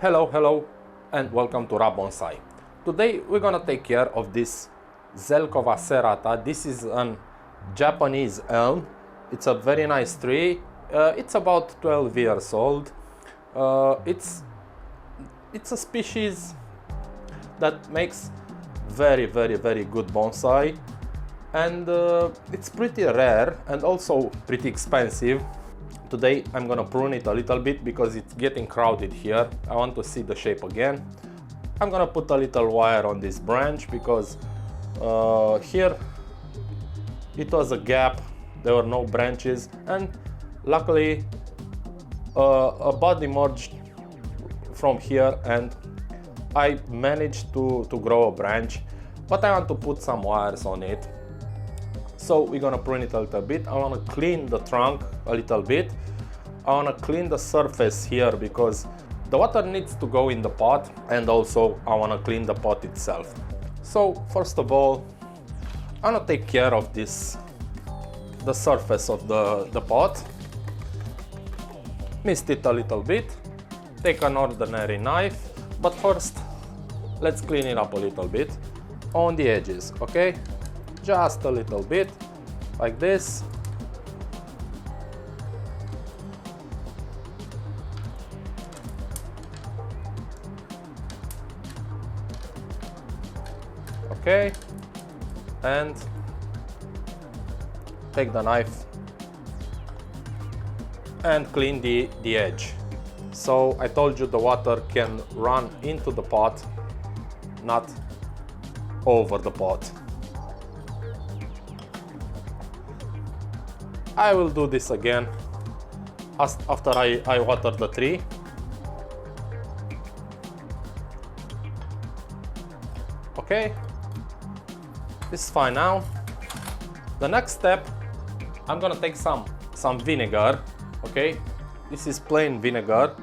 Hello, and welcome to Bonsai. Today we're gonna take care of this Zelkova serrata. This is a Japanese elm. It's a very nice tree. It's about 12 years old. It's a species that makes very good bonsai, and it's pretty rare and also pretty expensive. Today I'm gonna prune it a little bit because it's getting crowded here. I want to see the shape again. I'm gonna put a little wire on this branch because here it was a gap, there were no branches, and luckily a bud emerged from here and I managed to grow a branch, but I want to put some wires on it. So we're gonna prune it a little bit. I wanna clean the trunk a little bit. I wanna clean the surface here because the water needs to go in the pot, and also I wanna clean the pot itself. So first of all, I wanna take care of the surface of the pot. Mist it a little bit. Take an ordinary knife, but first let's clean it up a little bit on the edges, okay? Just a little bit, like this. Okay, and take the knife and clean the edge. So I told you the water can run into the pot, not over the pot. I will do this again after I water the tree. Okay, this is fine now. The next step, I'm gonna take some vinegar. Okay, this is plain vinegar.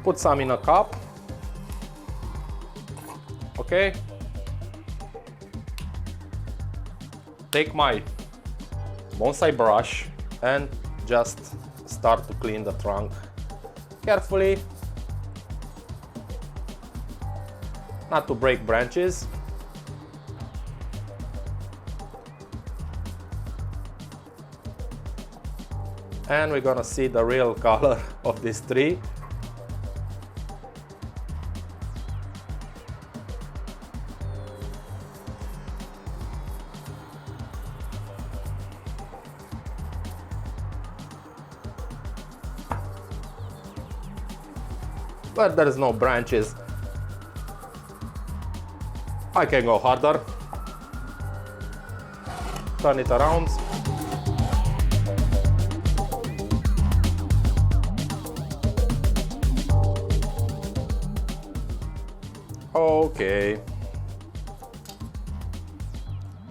Put some in a cup. Okay, take my bonsai brush and just start to clean the trunk carefully, not to break branches. And we're gonna see the real color of this tree. But there is no branches. I can go harder. Turn it around. Okay.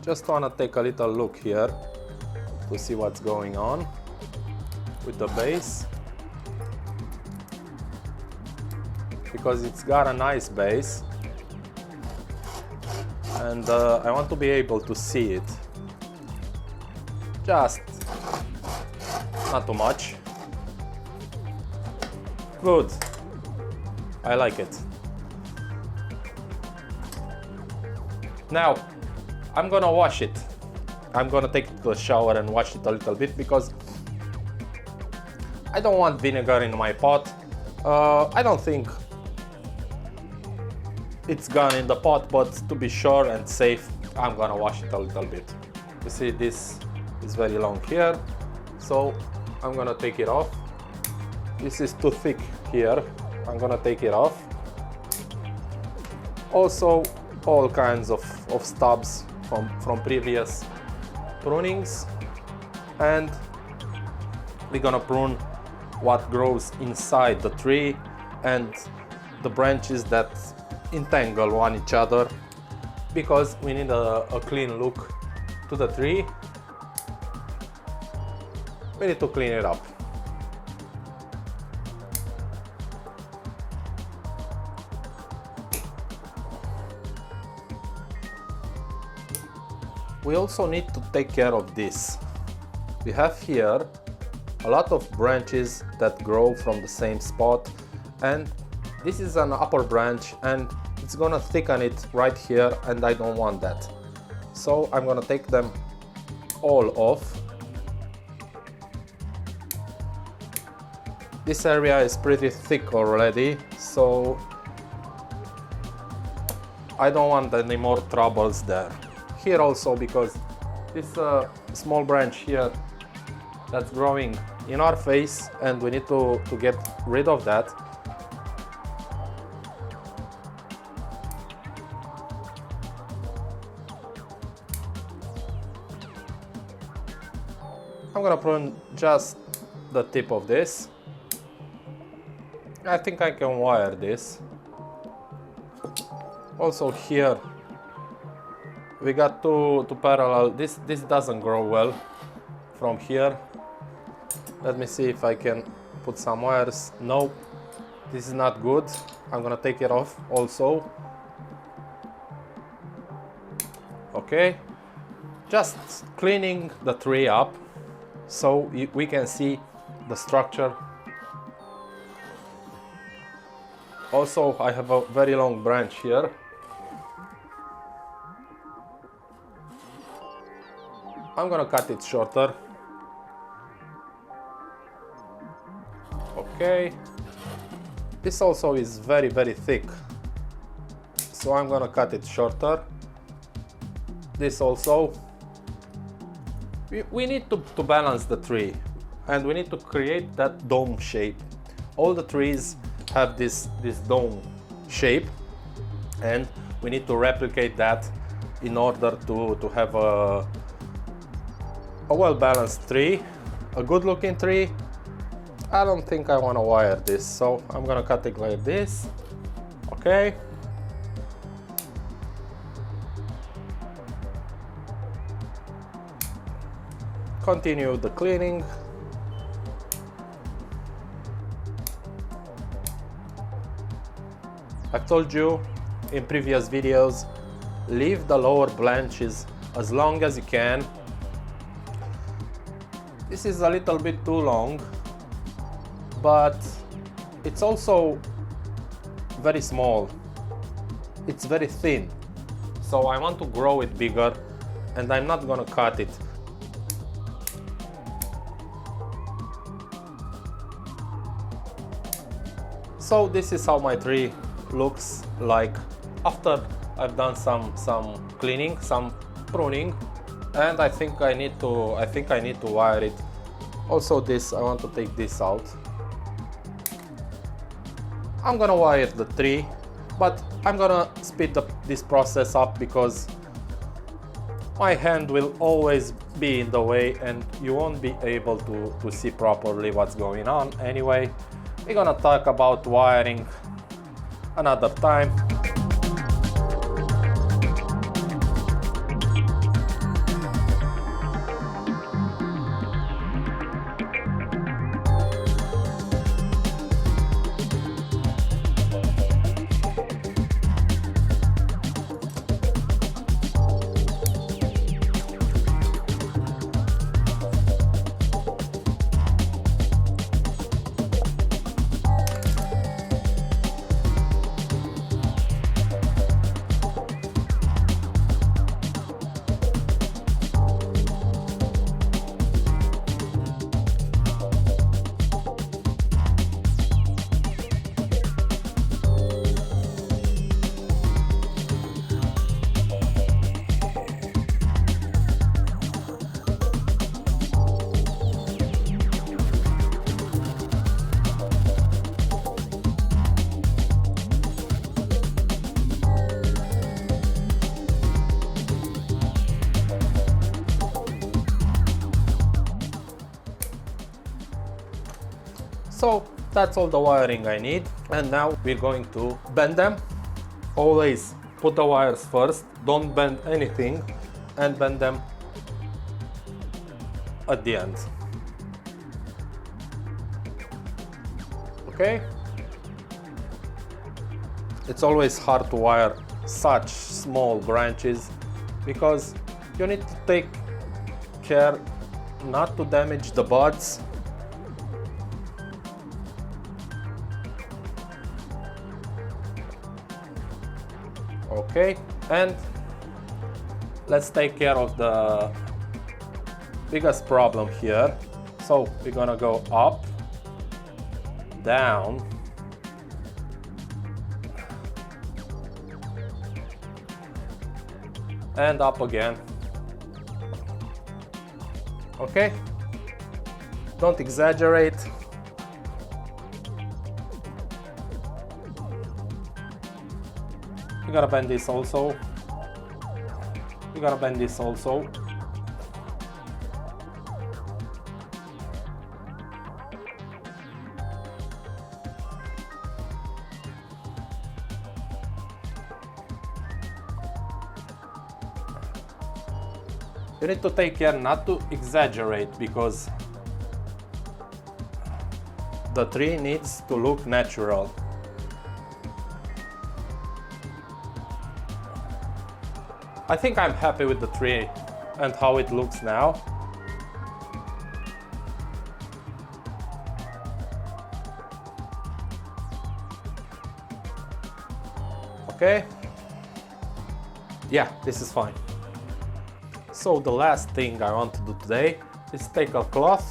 Just wanna take a little look here to see what's going on with the base, because it's got a nice base and I want to be able to see it. Just not too much. Good. I like it. Now I'm gonna wash it. I'm gonna take it to a shower and wash it a little bit because I don't want vinegar in my pot. I don't think it's gone in the pot, but to be sure and safe, I'm gonna wash it a little bit. You see, this is very long here, so I'm gonna take it off. This is too thick here. I'm gonna take it off. Also, all kinds of stubs from previous prunings, and we're gonna prune what grows inside the tree and the branches that entangle one each other, because we need a clean look to the tree. We need to clean it up. We also need to take care of this. We have here a lot of branches that grow from the same spot, and this is an upper branch and it's gonna thicken it right here, and I don't want that. So I'm gonna take them all off. This area is pretty thick already, so I don't want any more troubles there. Here also, because this small branch here that's growing in our face, and we need to get rid of that. I'm gonna prune just the tip of this. I think I can wire this. Also here we got two parallel. This doesn't grow well from here. Let me see if I can put some wires. No, this is not good. I'm gonna take it off also. Okay, just cleaning the tree up so we can see the structure. Also, I have a very long branch here. I'm gonna cut it shorter. Okay, this also is very thick, so I'm gonna cut it shorter. This also. We need to balance the tree, and we need to create that dome shape. All the trees have this dome shape, and we need to replicate that in order to have a well-balanced tree, a good-looking tree. I don't think I want to wire this, so I'm gonna cut it like this. Okay. Continue the cleaning. I've told you in previous videos, leave the lower branches as long as you can. This is a little bit too long, but it's also very small. It's very thin, so I want to grow it bigger, and I'm not gonna cut it. So this is how my tree looks like after I've done some cleaning, some pruning, and I think I need to wire it. Also this, I want to take this out. I'm gonna wire the tree, but I'm gonna speed this process up because my hand will always be in the way and you won't be able to see properly what's going on. Anyway, we're gonna talk about wiring another time. So that's all the wiring I need, and now we're going to bend them. Always put the wires first, don't bend anything, and bend them at the end. Okay? It's always hard to wire such small branches because you need to take care not to damage the buds Okay, and let's take care of the biggest problem here. So we're gonna go up, down, and up again. Okay, don't exaggerate. You gotta bend this also. You gotta bend this also. You need to take care not to exaggerate because the tree needs to look natural. I think I'm happy with the tree and how it looks now. Okay? Yeah, this is fine. So the last thing I want to do today is take a cloth,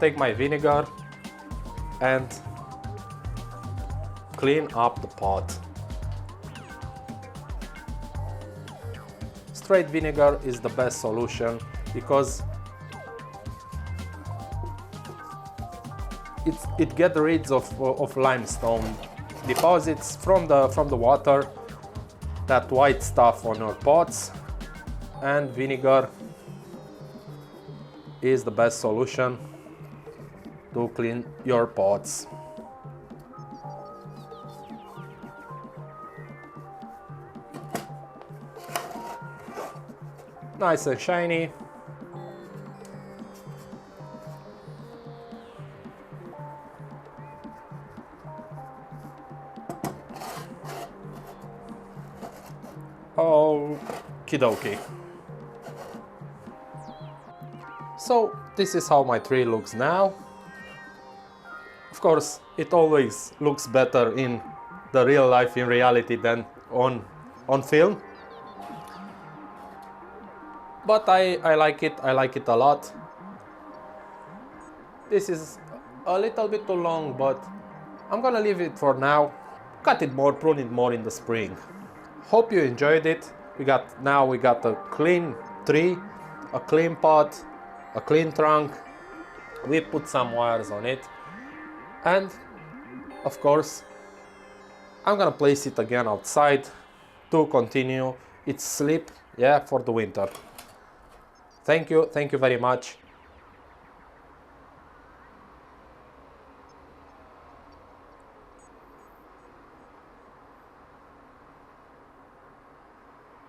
take my vinegar and clean up the pot. Straight vinegar is the best solution because it gets rid of limestone deposits from the water, that white stuff on your pots, and vinegar is the best solution to clean your pots. Nice and shiny. Okie dokie. So this is how my tree looks now. Of course, it always looks better in the real life, in reality, than on film. But I like it a lot. This is a little bit too long, but I'm gonna leave it for now. Cut it more, prune it more in the spring. Hope you enjoyed it. We got a clean tree, a clean pot, a clean trunk. We put some wires on it, and of course I'm gonna place it again outside to continue its sleep, yeah, for the winter. Thank you very much.